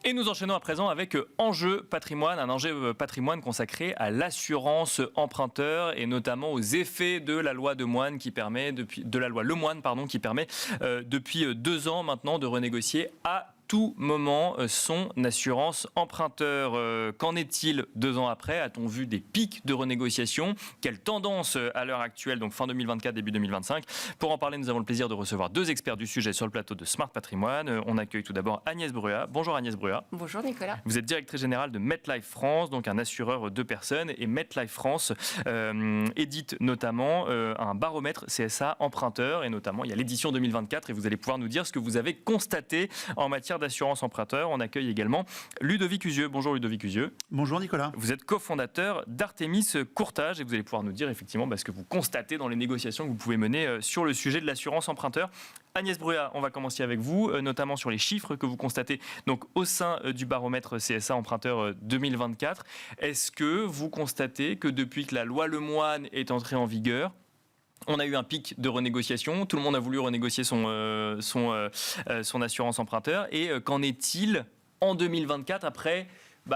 Et nous enchaînons à présent avec Enjeu Patrimoine, un enjeu patrimoine consacré à l'assurance emprunteur et notamment aux effets de la loi Lemoine qui permet depuis 2 ans maintenant de renégocier à tout moment son assurance emprunteur. Qu'en est-il 2 ans après? A-t-on vu des pics de renégociation? Quelle tendance à l'heure actuelle, donc fin 2024, début 2025? Pour en parler, nous avons le plaisir de recevoir 2 experts du sujet sur le plateau de Smart Patrimoine. On accueille tout d'abord Agnès Brua. Bonjour Agnès Brua. Bonjour Nicolas. Vous êtes directrice générale de MetLife France, donc un assureur de personnes. Et MetLife France édite notamment un baromètre CSA emprunteur. Et notamment, il y a l'édition 2024 et vous allez pouvoir nous dire ce que vous avez constaté en matière d'assurance emprunteur. On accueille également Ludovic Usieux. Bonjour Ludovic Usieux. Bonjour Nicolas. Vous êtes cofondateur d'Artemis Courtage et vous allez pouvoir nous dire effectivement ce que vous constatez dans les négociations que vous pouvez mener sur le sujet de l'assurance emprunteur. Agnès Brua, on va commencer avec vous, notamment sur les chiffres que vous constatez donc, au sein du baromètre CSA emprunteur 2024. Est-ce que vous constatez que depuis que la loi Lemoine est entrée en vigueur, on a eu un pic de renégociation, tout le monde a voulu renégocier son assurance emprunteur. Et qu'en est-il en 2024 après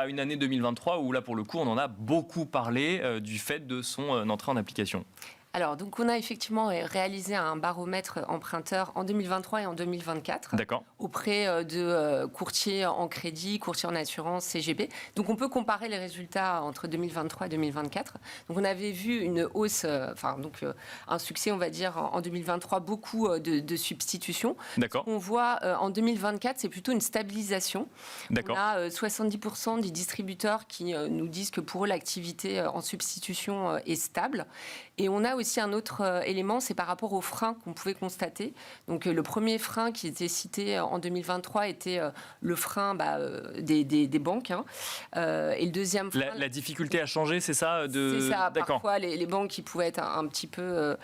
une année 2023 où là pour le coup on en a beaucoup parlé du fait de son entrée en application? Alors, donc, on a effectivement réalisé un baromètre emprunteur en 2023 et en 2024 auprès de courtiers en crédit, courtiers en assurance, CGP. Donc, on peut comparer les résultats entre 2023 et 2024. Donc, on avait vu une hausse, un succès, on va dire, en 2023, beaucoup de substitutions. D'accord. Ce qu'on voit en 2024, c'est plutôt une stabilisation. D'accord. On a 70% des distributeurs qui nous disent que pour eux, l'activité en substitution est stable. Et on a aussi un autre élément, c'est par rapport aux freins qu'on pouvait constater. Donc le premier frein qui était cité en 2023 était le frein des banques. Et le deuxième frein... La difficulté à changer, c'est ça C'est ça. Parfois, les banques qui pouvaient être un petit peu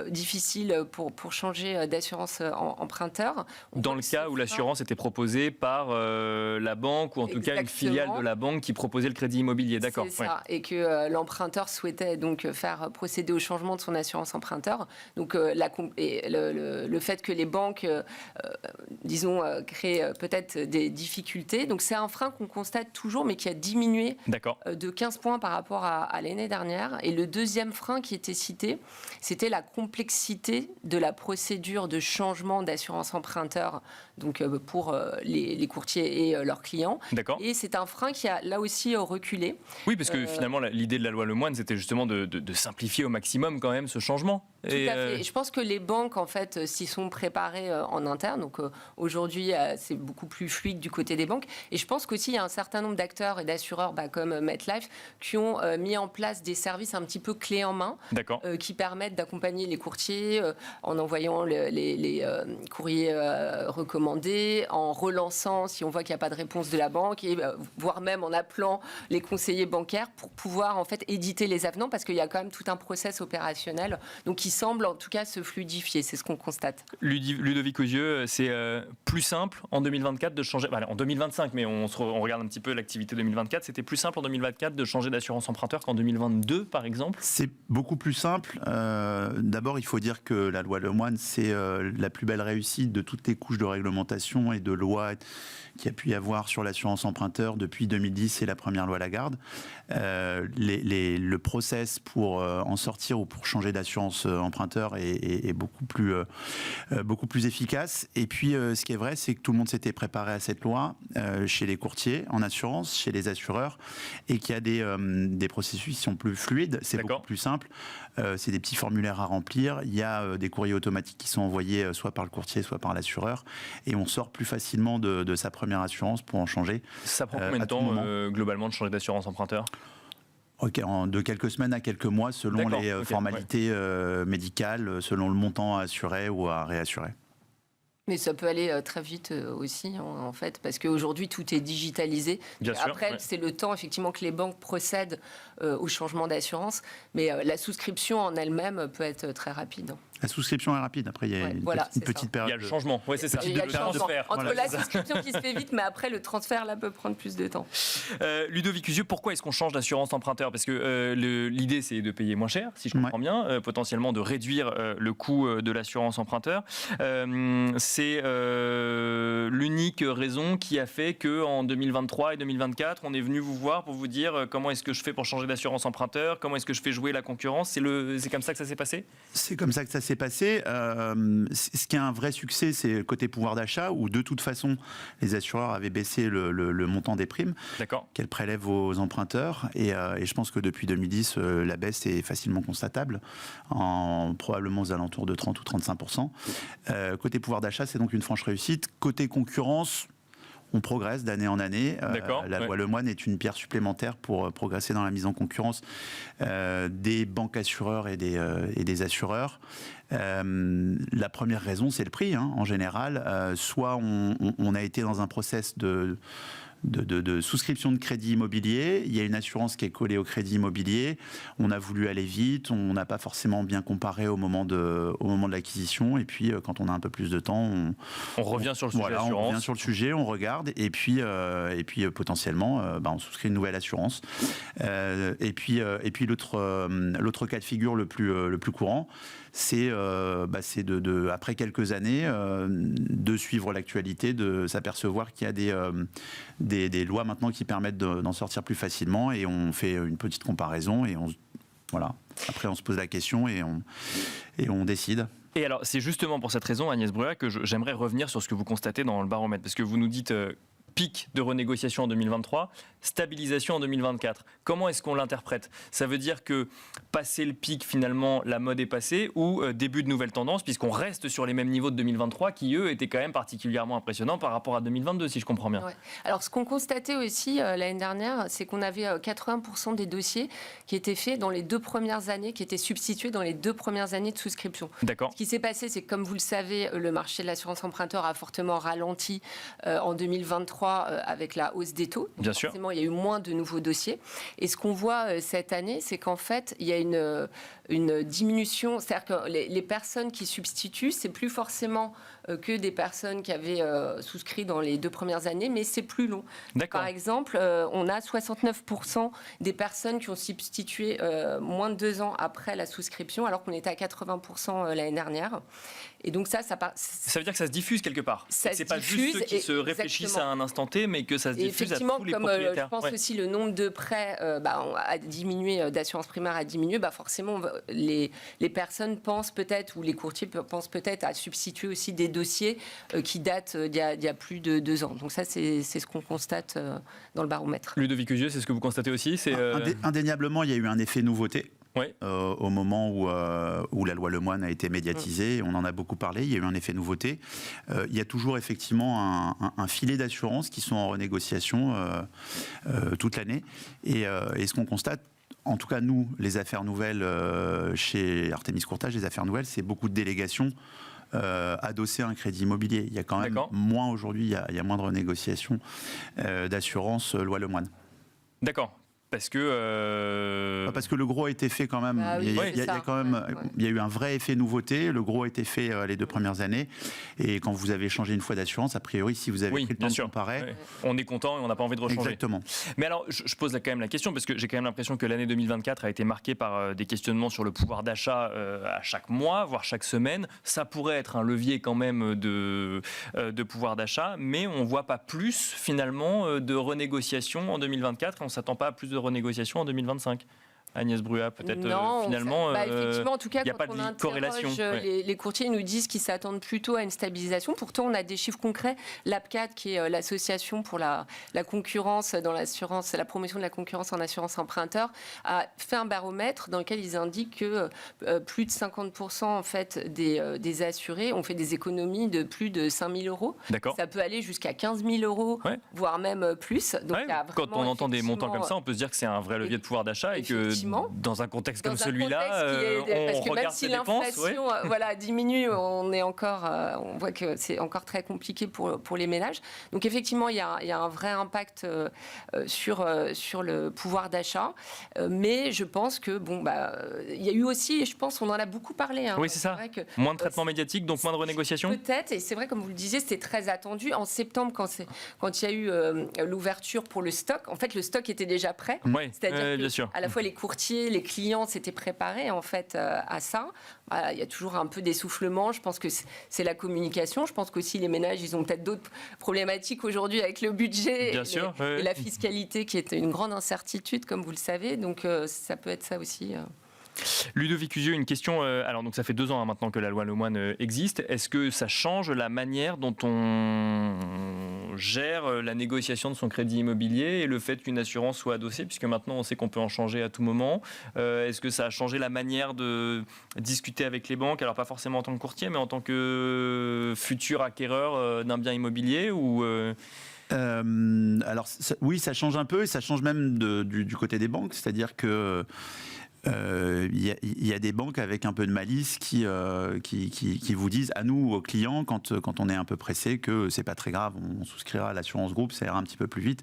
difficiles pour changer d'assurance emprunteur. Dans le cas où l'assurance était proposée par la banque ou en tout cas une filiale de la banque qui proposait le crédit immobilier. D'accord. C'est ça. Et que l'emprunteur souhaitait donc faire procéder au changement de son assurance emprunteur. Donc le fait que les banques, créent peut-être des difficultés. Donc c'est un frein qu'on constate toujours, mais qui a diminué de 15 points par rapport à l'année dernière. Et le deuxième frein qui était cité, c'était la complexité de la procédure de changement d'assurance emprunteur, donc pour les courtiers et leurs clients. D'accord. Et c'est un frein qui a là aussi reculé. Oui, parce que finalement l'idée de la loi Lemoine, c'était justement de simplifier au maximum quand même ce changement. Tout à fait. Et je pense que les banques, en fait, s'y sont préparées en interne. Donc aujourd'hui, c'est beaucoup plus fluide du côté des banques. Et je pense qu'aussi, il y a un certain nombre d'acteurs et d'assureurs comme MetLife qui ont mis en place des services un petit peu clés en main qui permettent d'accompagner les courtiers en envoyant les courriers recommandés, en relançant si on voit qu'il n'y a pas de réponse de la banque, et voire même en appelant les conseillers bancaires pour pouvoir en fait éditer les avenants, parce qu'il y a quand même tout un process opérationnel donc qui semble en tout cas se fluidifier, c'est ce qu'on constate. Ludovic Usieux, c'est plus simple en 2024 de changer, en 2025, mais on regarde un petit peu l'activité 2024, c'était plus simple en 2024 de changer d'assurance emprunteur qu'en 2022 par exemple? C'est beaucoup plus simple. D'abord, il faut dire que la loi Lemoine, c'est la plus belle réussite de toutes les couches de réglementation et de loi qu'il y a pu y avoir sur l'assurance emprunteur depuis 2010 et la première loi Lagarde. Le process pour en sortir ou pour changer d'assurance emprunteur est beaucoup plus efficace. Et puis, ce qui est vrai, c'est que tout le monde s'était préparé à cette loi chez les courtiers en assurance, chez les assureurs, et qu'il y a des processus qui sont plus fluides, c'est beaucoup plus simple. C'est des petits formulaires à remplir. Il y a des courriers automatiques qui sont envoyés soit par le courtier, soit par l'assureur, et on sort plus facilement de sa première assurance pour en changer. Ça prend combien de temps globalement de changer d'assurance emprunteur? De quelques semaines à quelques mois, selon les formalités médicales, selon le montant à assurer ou à réassurer. Mais ça peut aller très vite aussi, en fait, parce qu'aujourd'hui, tout est digitalisé. Après, c'est le temps, effectivement, que les banques procèdent au changement d'assurance, mais la souscription en elle-même peut être très rapide. La souscription est rapide. Après, il y a une petite période. Il y a le changement. Oui, c'est ça. Il y a le changement. Entre Voilà, la souscription qui se fait vite, mais après, le transfert, là, peut prendre plus de temps. Ludovic Cusieux, pourquoi est-ce qu'on change d'assurance emprunteur? Parce que l'idée, c'est de payer moins cher, si je comprends bien, potentiellement de réduire le coût de l'assurance emprunteur. C'est l'unique raison qui a fait qu'en 2023 et 2024, on est venu vous voir pour vous dire comment est-ce que je fais pour changer d'assurance emprunteur, comment est-ce que je fais jouer la concurrence. C'est comme ça que ça s'est passé? C'est comme ça que ça s'est passé. Ce qui a un vrai succès, c'est le côté pouvoir d'achat, où de toute façon, les assureurs avaient baissé le montant des primes qu'elles prélèvent aux emprunteurs. Et je pense que depuis 2010, la baisse est facilement constatable, probablement aux alentours de 30 ou 35%. Côté pouvoir d'achat, c'est donc une franche réussite. Côté concurrence, on progresse d'année en année. La loi Lemoine est une pierre supplémentaire pour progresser dans la mise en concurrence des banques assureurs et des assureurs. La première raison, c'est le prix. En général, soit on a été dans un process de souscription de crédit immobilier, il y a une assurance qui est collée au crédit immobilier, on a voulu aller vite, on n'a pas forcément bien comparé au moment de l'acquisition, et puis quand on a un peu plus de temps, on revient sur le sujet on revient sur le sujet, on regarde, et puis potentiellement on souscrit une nouvelle assurance. Et puis l'autre cas de figure le plus courant, c'est après quelques années de suivre l'actualité, de s'apercevoir qu'il y a des lois maintenant qui permettent d'en sortir plus facilement, et on fait une petite comparaison et après on se pose la question et on décide. Et alors c'est justement pour cette raison, Agnès Brua, que j'aimerais revenir sur ce que vous constatez dans le baromètre, parce que vous nous dites pic de renégociation en 2023, stabilisation en 2024. Comment est-ce qu'on l'interprète? Ça veut dire que passé le pic, finalement, la mode est passée, ou début de nouvelles tendances, puisqu'on reste sur les mêmes niveaux de 2023 qui, eux, étaient quand même particulièrement impressionnants par rapport à 2022, si je comprends bien. Ouais. Alors, ce qu'on constatait aussi l'année dernière, c'est qu'on avait 80% des dossiers qui étaient faits dans les 2 premières années, qui étaient substitués dans les 2 premières années de souscription. D'accord. Ce qui s'est passé, c'est que, comme vous le savez, le marché de l'assurance emprunteur a fortement ralenti en 2023 avec la hausse des taux. Bien sûr. Forcément, il y a eu moins de nouveaux dossiers. Et ce qu'on voit cette année, c'est qu'en fait, il y a une diminution. C'est-à-dire que les personnes qui substituent, c'est plus forcément que des personnes qui avaient souscrit dans les 2 premières années, mais c'est plus long. D'accord. Par exemple, on a 69% des personnes qui ont substitué moins de 2 ans après la souscription, alors qu'on était à 80% l'année dernière. Et donc ça veut dire que ça se diffuse quelque part. C'est pas diffuse, juste ceux qui se réfléchissent à un instant T, mais que ça se diffuse à tous les propriétaires. Effectivement, comme je pense aussi le nombre de prêts a diminué, d'assurance primaire a diminué, forcément les personnes pensent peut-être, ou les courtiers pensent peut-être à substituer aussi des dossiers qui datent d'il y a plus de 2 ans. Donc ça, c'est ce qu'on constate dans le baromètre. Ludovic Cusieux, c'est ce que vous constatez aussi? Indéniablement, il y a eu un effet nouveauté. Oui. Au moment où la loi Lemoine a été médiatisée, on en a beaucoup parlé, il y a eu un effet nouveauté. Il y a toujours effectivement un filet d'assurance qui sont en renégociation toute l'année. Et ce qu'on constate, en tout cas nous, les affaires nouvelles chez Artémis Courtage, les affaires nouvelles, c'est beaucoup de délégations adossées à un crédit immobilier. Il y a quand même moins aujourd'hui, il y a moins de renégociation d'assurance loi Lemoine. D'accord. Parce que le gros a été fait quand même. Il y a eu un vrai effet nouveauté. Le gros a été fait les 2 premières années. Et quand vous avez changé une fois d'assurance, a priori, si vous avez pris le temps de comparer, on est content et on n'a pas envie de rechanger. Exactement. Mais alors, je pose quand même la question, parce que j'ai quand même l'impression que l'année 2024 a été marquée par des questionnements sur le pouvoir d'achat à chaque mois, voire chaque semaine. Ça pourrait être un levier quand même de pouvoir d'achat, mais on ne voit pas plus finalement de renégociation en 2024. On ne s'attend pas à plus de renégociation en 2025. Agnès Brua, peut-être finalement, effectivement, en tout cas, il n'y a pas de corrélation. Les courtiers nous disent qu'ils s'attendent plutôt à une stabilisation. Pourtant, on a des chiffres concrets. L'APCAT, qui est l'association pour la concurrence dans l'assurance, la promotion de la concurrence en assurance emprunteur, a fait un baromètre dans lequel ils indiquent que plus de 50% en fait des assurés ont fait des économies de plus de 5 000 euros. D'accord. Ça peut aller jusqu'à 15 000 euros, voire même plus. Donc, quand on entend des montants comme ça, on peut se dire que c'est un vrai levier de pouvoir d'achat et que effectivement. Dans un contexte Dans comme un celui-là, contexte on parce que regarde même si ses dépenses. Ouais. l'inflation voilà, diminue, on voit que c'est encore très compliqué pour les ménages. Donc effectivement, il y a un vrai impact sur le pouvoir d'achat. Mais je pense que, il y a eu aussi, je pense, on en a beaucoup parlé. Hein. Oui, c'est ça. Vrai que, moins de traitement médiatique, donc moins de renégociation. Peut-être, et c'est vrai, comme vous le disiez, c'était très attendu. En septembre, quand il y a eu l'ouverture pour le stock, en fait, le stock était déjà prêt. Oui, C'est-à-dire bien sûr. à la fois les courtiers, les clients s'étaient préparés en fait à ça. Voilà, il y a toujours un peu d'essoufflement. Je pense que c'est la communication. Je pense qu'aussi les ménages, ils ont peut-être d'autres problématiques aujourd'hui avec le budget et la fiscalité qui est une grande incertitude, comme vous le savez. Donc ça peut être ça aussi. Ludovic Usieux, une question. Alors, donc, ça fait 2 ans maintenant que la loi Lemoine existe. Est-ce que ça change la manière dont on gère la négociation de son crédit immobilier et le fait qu'une assurance soit adossée, puisque maintenant on sait qu'on peut en changer à tout moment. Est-ce que ça a changé la manière de discuter avec les banques, alors pas forcément en tant que courtier, mais en tant que futur acquéreur d'un bien immobilier ou alors oui, ça change un peu et ça change même du côté des banques, c'est-à-dire que il y a des banques avec un peu de malice qui vous disent à nous, aux clients, quand on est un peu pressé, que c'est pas très grave, on souscrira à l'assurance groupe, ça ira un petit peu plus vite,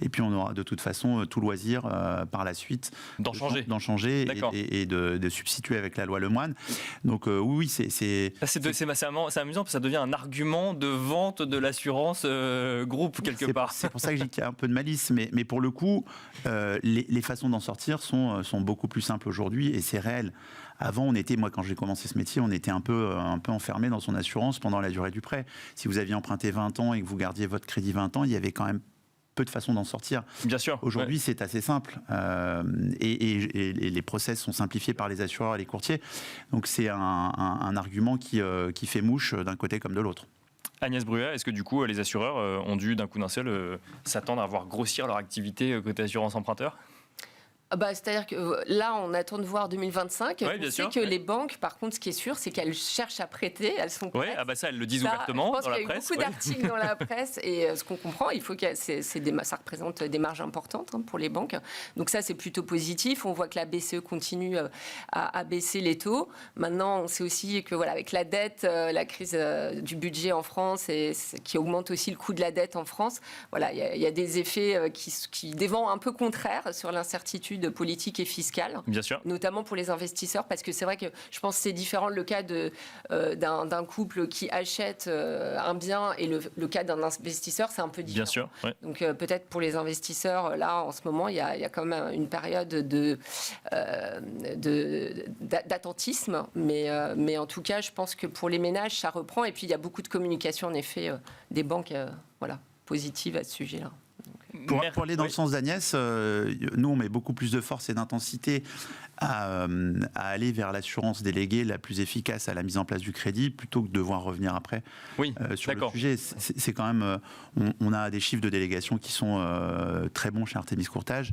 et puis on aura de toute façon tout loisir par la suite d'en changer et de substituer avec la loi Lemoine. Donc oui, c'est amusant parce que ça devient un argument de vente de l'assurance groupe quelque part. C'est pour ça que j'ai qu'il y a un peu de malice, mais pour le coup, les façons d'en sortir sont beaucoup plus simples aujourd'hui et c'est réel. Avant, moi quand j'ai commencé ce métier, on était un peu enfermé dans son assurance pendant la durée du prêt. Si vous aviez emprunté 20 ans et que vous gardiez votre crédit 20 ans, il y avait quand même peu de façons d'en sortir. Bien sûr. Aujourd'hui, c'est assez simple. Et les process sont simplifiés par les assureurs et les courtiers. Donc c'est un argument qui fait mouche d'un côté comme de l'autre. Agnès Bruat, est-ce que du coup les assureurs ont dû d'un coup d'un seul s'attendre à voir grossir leur activité côté assurance emprunteur ? C'est-à-dire que là, on attend de voir 2025. Oui, on sait que les banques, par contre, ce qui est sûr, c'est qu'elles cherchent à prêter. Elles sont prêtes. Oui, ça, elles le disent ouvertement dans la presse. Je pense qu'il y a eu beaucoup d'articles dans la presse. Et ce qu'on comprend, il faut ça représente des marges importantes pour les banques. Donc ça, c'est plutôt positif. On voit que la BCE continue à baisser les taux. Maintenant, on sait aussi que avec la dette, la crise du budget en France, qui augmente aussi le coût de la dette en France, il y a des effets des vents un peu contraires sur l'incertitude politique et fiscale, bien sûr, notamment pour les investisseurs, parce que c'est vrai que je pense que c'est différent le cas d'un couple qui achète un bien et le cas d'un investisseur, c'est un peu différent. Bien sûr. Ouais. Donc peut-être pour les investisseurs, là en ce moment, il y a quand même une période d'attentisme, mais en tout cas, je pense que pour les ménages, ça reprend. Et puis il y a beaucoup de communication en effet des banques, positives à ce sujet-là. Pour aller dans le sens d'Agnès, nous on met beaucoup plus de force et d'intensité à aller vers l'assurance déléguée la plus efficace à la mise en place du crédit plutôt que de devoir revenir après sur le sujet. C'est quand même, on a des chiffres de délégation qui sont très bons chez Artémis Courtage.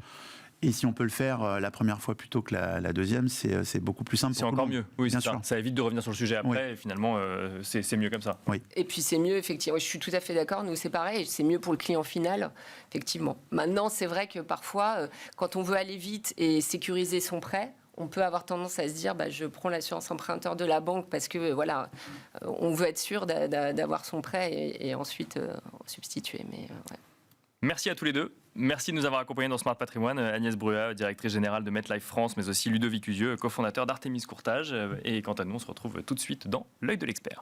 Et si on peut le faire la première fois plutôt que la deuxième, c'est beaucoup plus simple. C'est encore mieux. Oui, bien sûr. Ça évite de revenir sur le sujet après. Et finalement, c'est mieux comme ça. Oui. Et puis c'est mieux, effectivement. Je suis tout à fait d'accord. Nous, c'est pareil. C'est mieux pour le client final, effectivement. Maintenant, c'est vrai que parfois, quand on veut aller vite et sécuriser son prêt, on peut avoir tendance à se dire je prends l'assurance emprunteur de la banque parce que on veut être sûr d'avoir son prêt et ensuite substituer. Mais Merci à tous les deux. Merci de nous avoir accompagnés dans Smart Patrimoine. Agnès Bruat, directrice générale de MetLife France, mais aussi Ludovic Usieux, cofondateur d'Artémis Courtage. Et quant à nous, on se retrouve tout de suite dans l'œil de l'expert.